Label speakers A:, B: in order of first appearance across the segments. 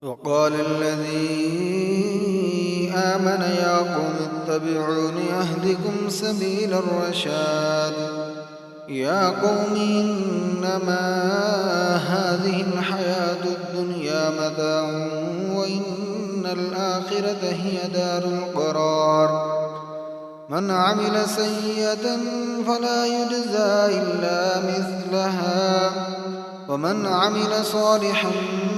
A: وقال الذي آمن يا قوم اتبعون أهدكم سبيل الرشاد. يا قوم إنما هذه الحياة الدنيا متاع وإن الآخرة هي دار القرار. من عمل سيئة فلا يجزى إلا مثلها ومن عمل صالحا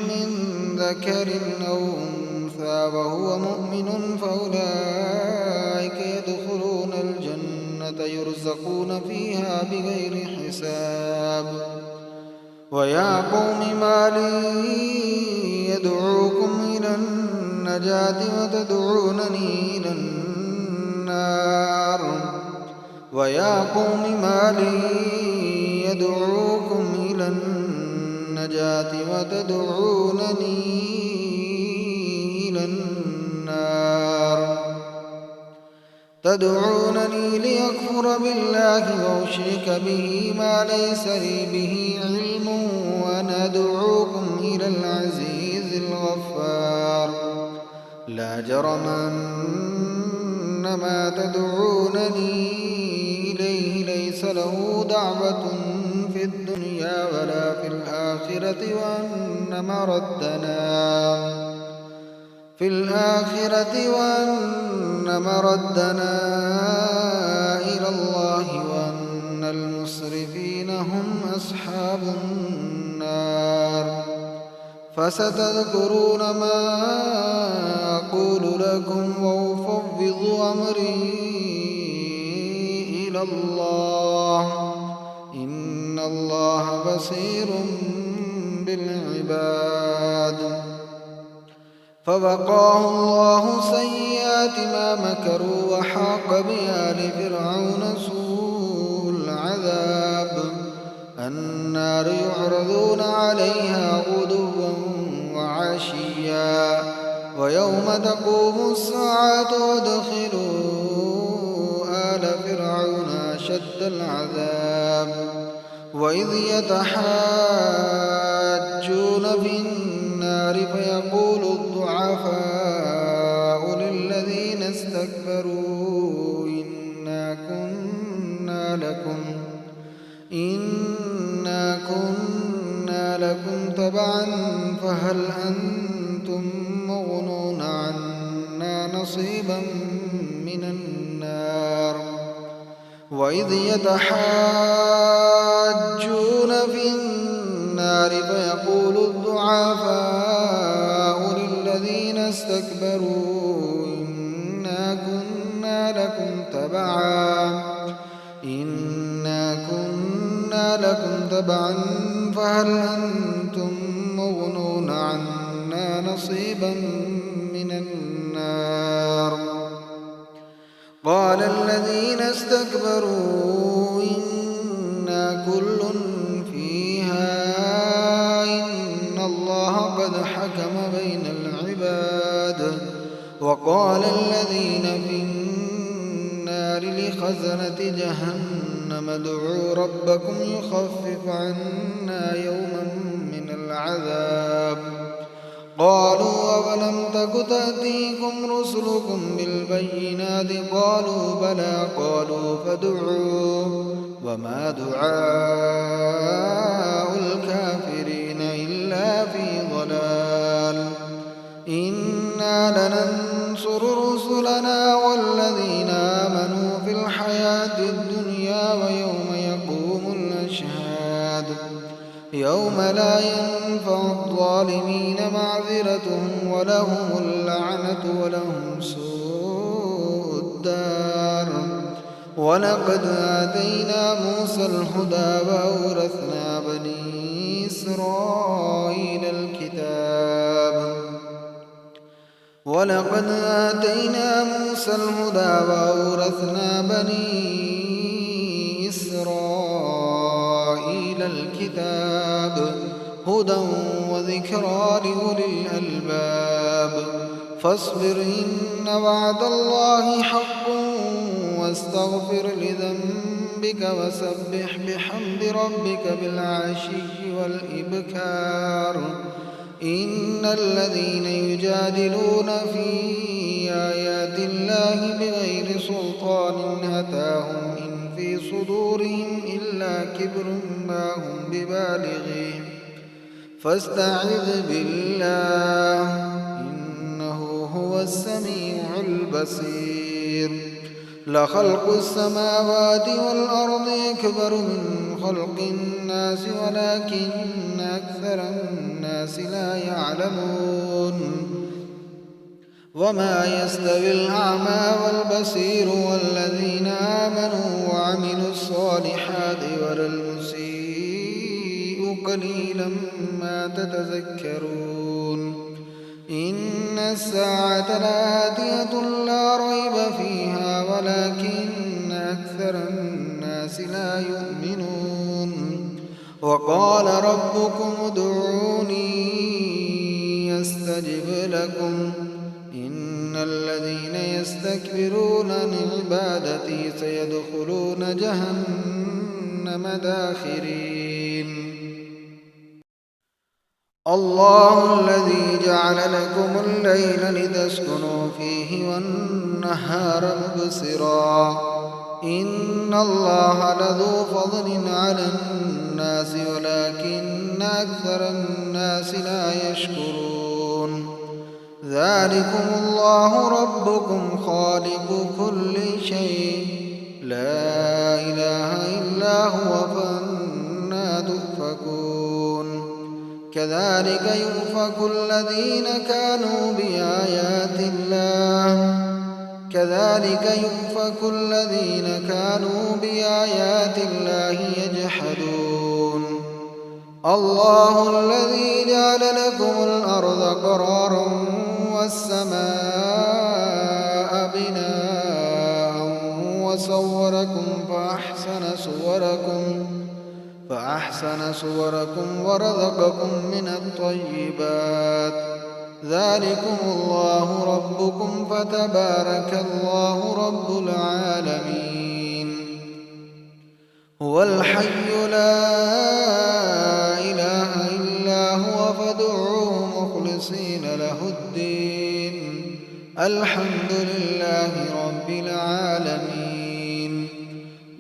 A: من ذكر أو أنثى وهو مؤمن فأولئك يدخلون الجنة يرزقون فيها بغير حساب. ويا قوم ما لي يدعوكم إلى النجاة وتدعونني إلى النار. ويا قوم ما لي يدعوكم إلى النجاة وتدعونني إلى النار. تدعونني ليكفر بالله وأشرك به ما ليس لي به علم وأنا أدعوكم إلى العزيز الغفار. لا جرم أن ما تدعونني إليه ليس له دعوة في الدنيا ولا في الآخرة وأن مردنا إلى الله وأن المسرفين هم أصحاب النار. فستذكرون ما أقول لكم وأفوض أمري إلى الله إن الله بصير بالعباد. فوقاه الله سيئات ما مكروا وحاق بآل فرعون سوء العذاب. النار يعرضون عليها غدوا وعشيا ويوم تقوم الساعة ادخلوا آل فرعون أشد العذاب. وإذ يتحاجون في النار فيقول الضعفاء للذين استكبروا إنا كنا لكم تبعا فهل أنتم مغنون عنا نصيبا من النار. وإذ يتحاجون في النار فيقول الضعفاء للذين استكبروا إنا كنا لكم تبعا فهل أنتم مغنون عنا نصيبا من النار. قال الذين استكبروا إنا كل فيها إن الله قد حكم بين العباد. وقال الذين في النار لخزنة جهنم ادعوا ربكم يخفف عنا يوما من العذاب. قالوا أولم تك تأتيكم رسلكم بالبينات قالوا بلى قالوا فادعوا وما دعاء الكافرين إلا في ضلال. إنا لننصر رسلنا والذين آمنوا في الحياة الدنيا ويوم يقوم الأشهاد. يوم لا ينفع الظالمين معذرتهم ولهم اللعنة ولهم سوء الدار. ولقد آتينا موسى الهدى وأورثنا بني إسرائيل الكتاب. هدى وذكرى لأولي الألباب. فاصبر إن وعد الله حق واستغفر لذنبك وسبح بحمد ربك بالعشي والإبكار. إن الذين يجادلون في آيات الله بغير سلطان أتاهم إن في صدورهم إلا كبر ما هم ببالغيه فاستعذ بالله إنه هو السميع البصير لخلق السماوات والأرض أكبر من خلق الناس ولكن أكثر الناس لا يعلمون وما يستوي الأعمى والبصير والذين آمنوا وعملوا الصالحات ولا المسيء قليلا ما تتذكرون إن الساعة لآتية لا ريب فيها ولكن أكثر الناس لا يؤمنون وقال ربكم ادعوني يستجب لكم إن الذين يستكبرون عن عبادتي سيدخلون جهنم داخرين الله الذي جعل لكم الليل لتسكنوا فيه والنهار مبصرا إن الله لذو فضل على الناس ولكن أكثر الناس لا يشكرون ذلكم الله ربكم خالق كل شيء لا إله إلا هو فأنى تؤفكون كذلك يؤفك الذين كانوا بآيات الله يجحدون الله الذي جعل لكم الأرض قرارا والسماء بناء وصوركم فأحسن صوركم ورزقكم من الطيبات ذلكم الله ربكم فتبارك الله رب العالمين هو الحي لا إله إلا هو فادعوه مخلصين له الدين الحمد لله رب العالمين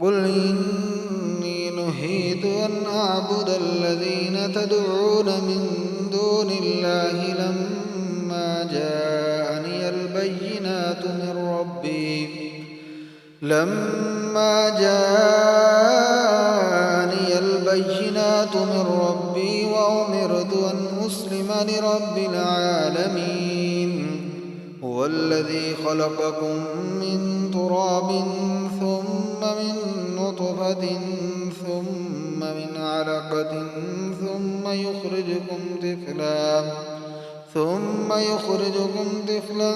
A: قل إني نهيت أن أعبد الذين تدعون من دون الله لما جاءني البينات من ربي وأمرت أن أسلم لرب العالمين هو الذي خلقكم من تراب ثم من نطفة ثم من علقة ثم يخرجكم طفلا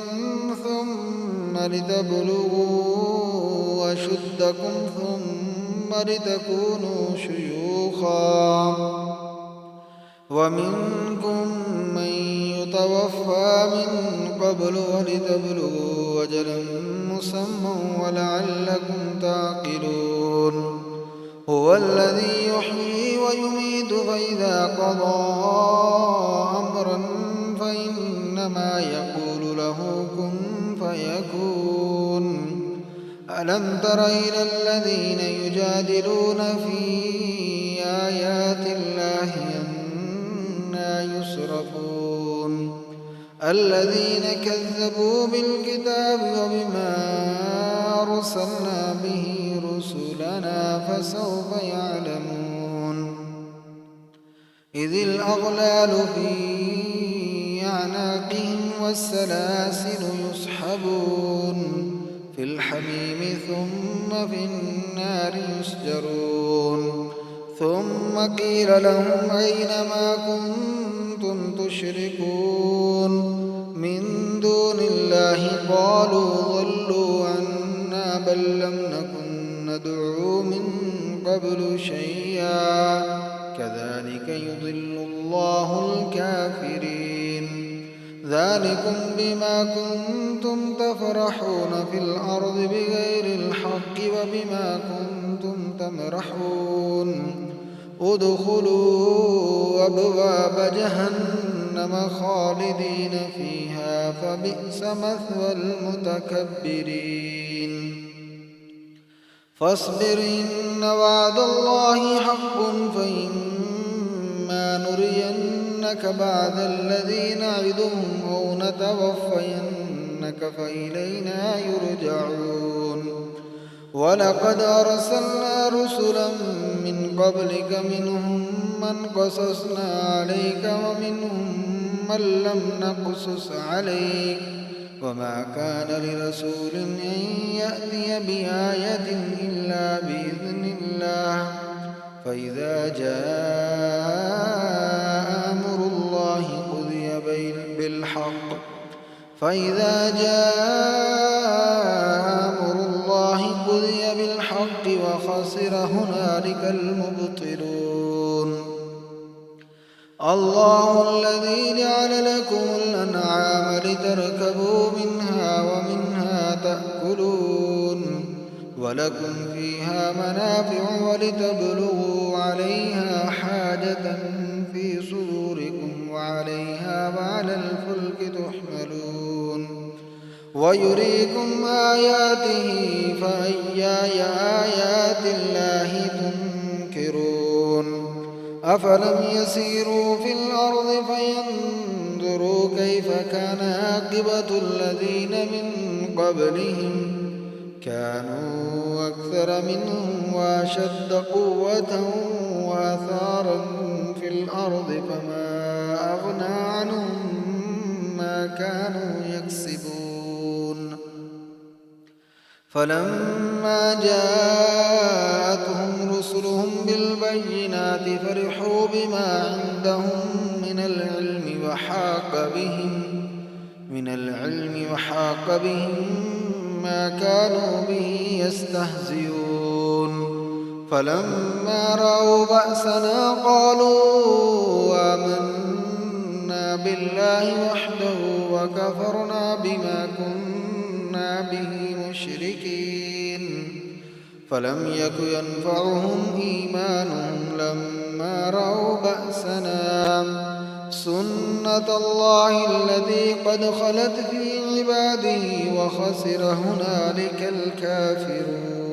A: ثم لتبلغوا أشدكم ثم لتكونوا شيوخا ومنكم من يتوفى من قبل ولتبلغوا أجلا مسمى ولعلكم تعقلون هو الذي يحيي ويميت فإذا قضى أمرا فإنما يقول له كن فيكون ألم تر إلى الذين يجادلون في آيات الله أنى يصرفون الذين كذبوا بالكتاب وبما أرسلنا به رسلنا فسوف يعلمون إذ الأغلال في أعناقهم والسلاسل يسحبون في الحميم ثم في النار يسجرون ثم قيل لهم أين ما كنتم تشركون من دون الله قالوا ضلوا عنا بل لم نكن ندعو من قبل شيئا كذلك يضل الله الكافرين ذلكم بما كنتم تفرحون في الأرض بغير الحق وبما كنتم تمرحون ادخلوا أبواب جهنم خالدين فيها فبئس مثوى المتكبرين فاصبر إن وعد الله حق فإما نرينك بعد الذي نعدهم أو نتوفينك فإلينا يرجعون ولقد أرسلنا رسلا من قبلك منهم من قصصنا عليك ومنهم من لم نقصص عليك وما كان لرسول أن يأتي بآية إلا بإذن الله فإذا جاء أمر الله قضي بالحق وخسر هنالك المبطلون الله الذي جعل لكم الأنعام لتركبوا منها ومنها تأكلون ولكم فيها منافع ولتبلغوا عليها حاجة في صدوركم وعليها وعلى الفلك تحملون ويريكم آياته فأيّ آيات الله تنكرون أفلم يسيروا في الأرض فينظروا كيف كان عاقبة الذين من قبلهم كانوا أكثر منهم وأشد قوة وآثارا في الأرض فما أغنى عنهم ما كانوا يكسبون فلما جاءتهم رسلهم بالبينات فرحوا بما عندهم من العلم وحاق بهم ما كانوا به يستهزئون فلما رأوا بأسنا قالوا آمنا بالله وحده وكفرنا بما كنا به مشركين فلم يك ينفعهم إيمانهم لما رأوا بأسنا سنة الله التي قد خلت في عباده وخسر هنالك الكافرون